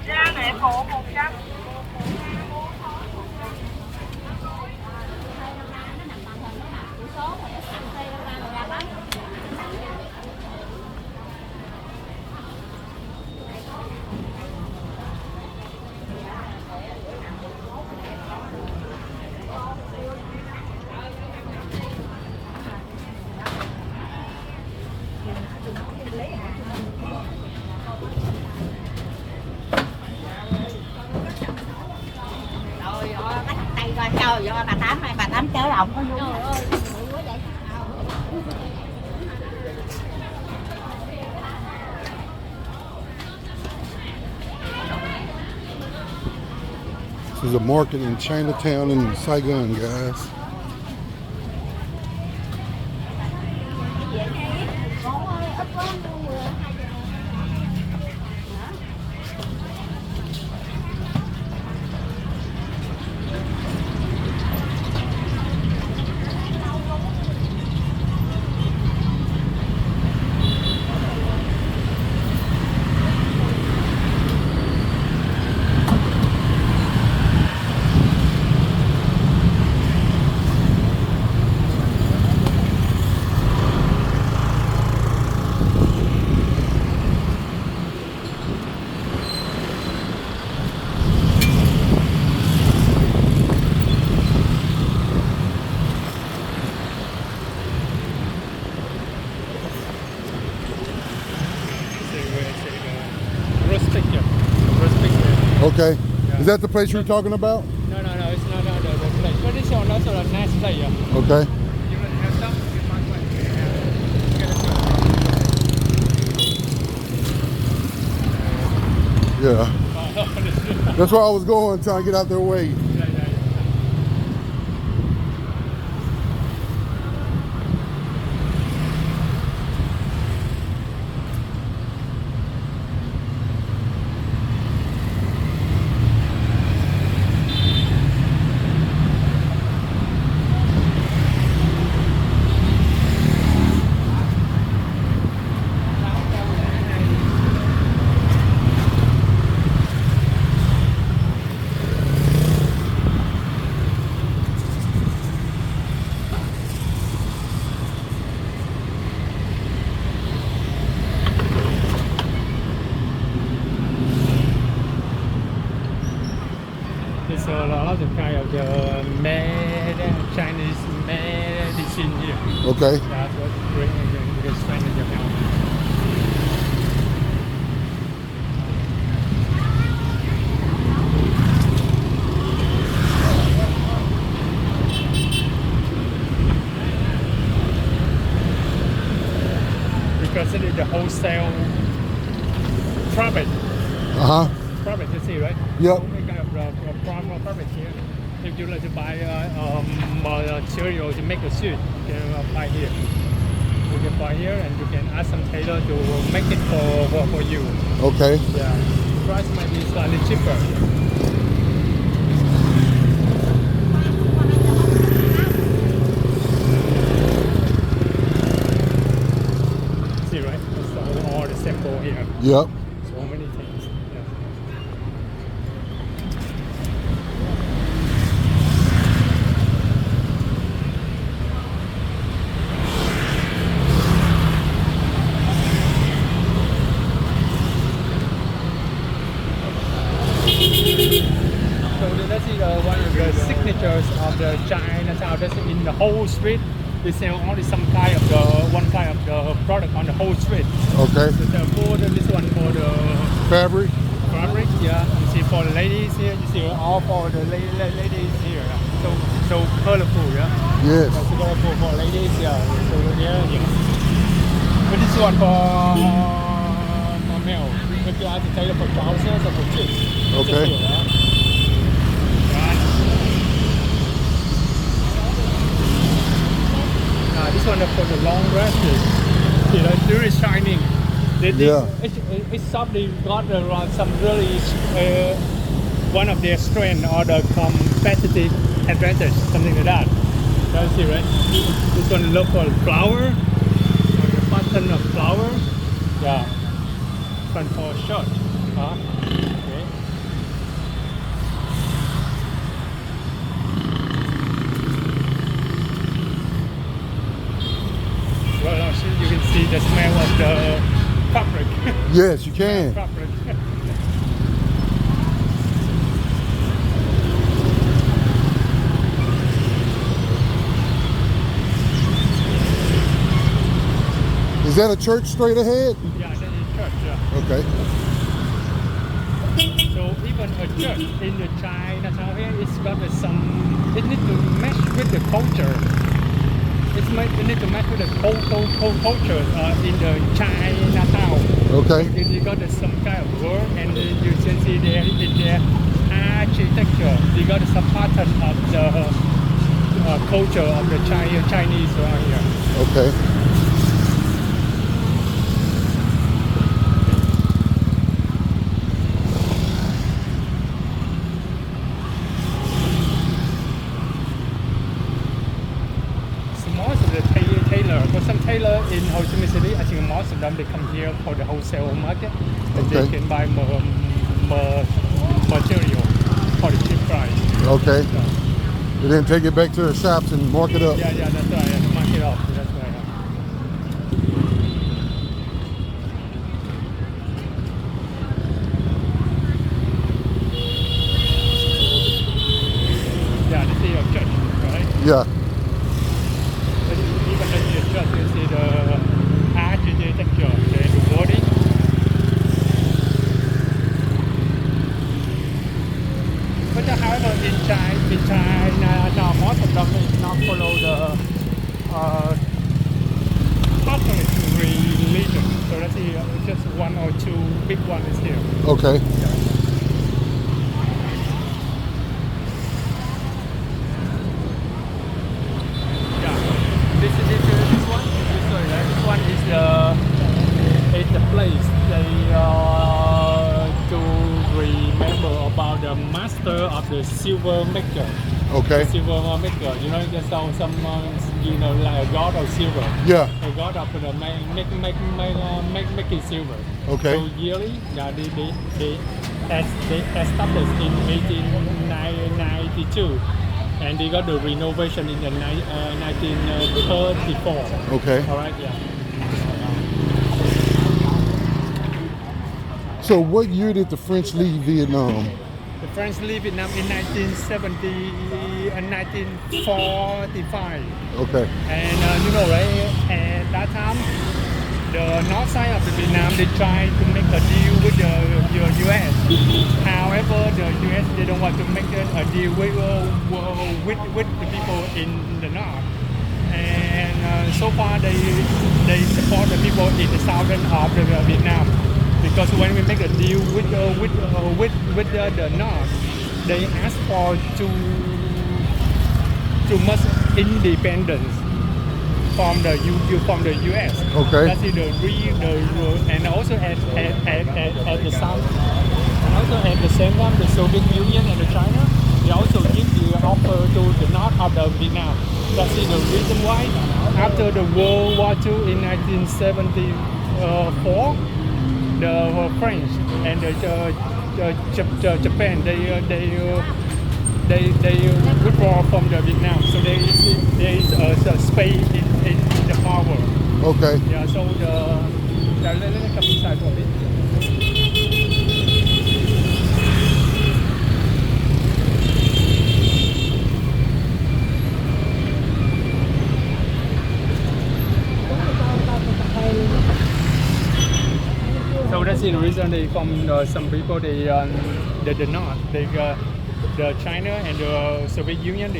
Da nghệ phụ 100. Trời ơi, bà Tám này, bà Tám chớ lòng có vui. Trời ơi, quá vậy. This is a market in Chinatown in Saigon, guys. Okay. Yeah. Is that the place you were talking about? No, it's not the place. But it's also a nice place. Yeah. Okay. You will have some. You might want to Yeah. That's where I was going, trying to get out their way. There's a lot of kind of the Chinese medicine here. Okay. That's what bringing the strength in your health. Because it is the wholesale profit. Profit, you see, right? Yep. Only kind of profit here. If you like to buy material to make a suit, you can buy here. You can buy here, and you can ask some tailor to make it for you. Okay. Yeah. Price might be slightly cheaper. See, right? It's all the sample here. Yep. So many things. Yeah. So that's one of the signatures of the Chinatown. That's in the whole street. They sell only some kind of one kind of the product on the whole street. Okay. So this one for the Fabric. fabric, yeah. You see for the ladies here, you see all for the ladies here. So colorful, yeah. Yes. So colorful for ladies, yeah. So yeah. But this one for male. If you have to tailor for trousers or for kids. Okay. Here, yeah. This one for the long dresses. You know, it's really shining. Yeah. It's something got around some really one of their strength or the competitive advantage, something like that. That's it, right? This one look for flower, or the pattern of flower. Yeah. Front for short. Okay. Well, now you can see the smell of the fabric. Yes, you can. Fabric. Is that a church straight ahead? Yeah, that is church. Yeah. Okay. So even a church in the Chinatown here, it's got some. It needs to match with the culture. It needs to match with the culture in the Chinatown. Okay. You got some kind of work, and you can see there in their architecture. You got some pattern of the culture of the Chinese around here. Okay. Tailor in Ho Chi Minh City, I think most of them they come here for the wholesale market, and Okay. they can buy material for the cheap price. Okay. And then take it back to the shops and mark it up. Yeah, that's right. Mark it up. That's right. Yeah, this is your church, right? Yeah. Even in your church, you see the architecture, the wording. But however, in China, now most of them is not follow the Catholic religion. So let's see, just one or two big ones is here. Okay. This one. This one is the place they to remember about the master of the silver maker. Okay. The silver maker. You know, there's some like a god of silver. Yeah. A god of the making silver. Okay. So yearly, yeah, they established in 1892. And they got the renovation in the 1934. Okay. All right, yeah. So what year did the French leave Vietnam? The French leave Vietnam in 1970 and 1945. Okay. And you know, right, at that time, the north side of the Vietnam, they try to make a deal with the U.S. However, the U.S. they don't want to make a deal with the people in the north. And so far, they support the people in the southern of the Vietnam. Because when we make a deal with the north, they ask for too much independence from the U.S. Okay. That's the and also at the south, and also at the same time, the Soviet Union and the China, they also give the offer to the north of the Vietnam. That's the reason why after the World War II in 1974, the French and the Japan they withdraw from the Vietnam, so there is a space in the power. Okay. Yeah, so let me come inside for a bit. So that's the reason they from some people they the north the China and the Soviet Union.